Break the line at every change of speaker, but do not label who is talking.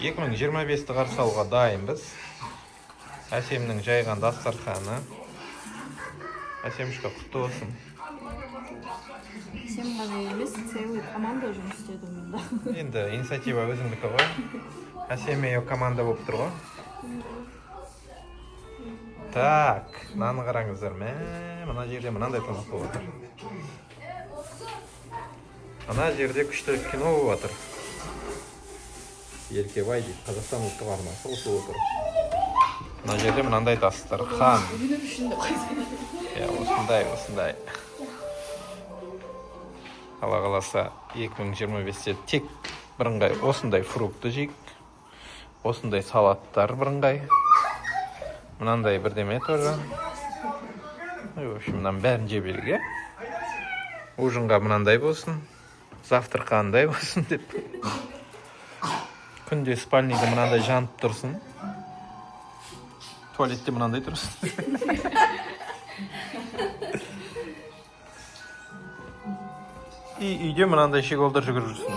2025-ті қарсы алуға дайынбыз. Әсемнің жайған дастарханы. Әсемшікі құтты болсын.
Сен ғана емес, целый команда жұмыс істеді мұнда.
Енді инициатива өзіңдікі ғой. Әсеме команда болып тұр ғой. Так, наны қараңыздар. Мына жерде мынандай тамақ болып отыр. Мына жерде күшті кино болып отыр. Еркебай дейді, Қазақстан ұлттық арнасы қосылып отыр. Мына жерде мынандай дастархан. Осындай. Алла қаласа 2025-те тек бірыңғай осындай фрукты жейік. Осындай салаттар бірыңғай. Мынандай бірдеме тоже. В общем, мынаны бәрін жеп елге. Ужинға мынандай болсын. Завтра қандай болсын деп. Күнде спальниде мынандай жанып тұрсын. Туалетте мынандай тұрсын. Үйде мынандай шеголдар жүгіріп жүрсін.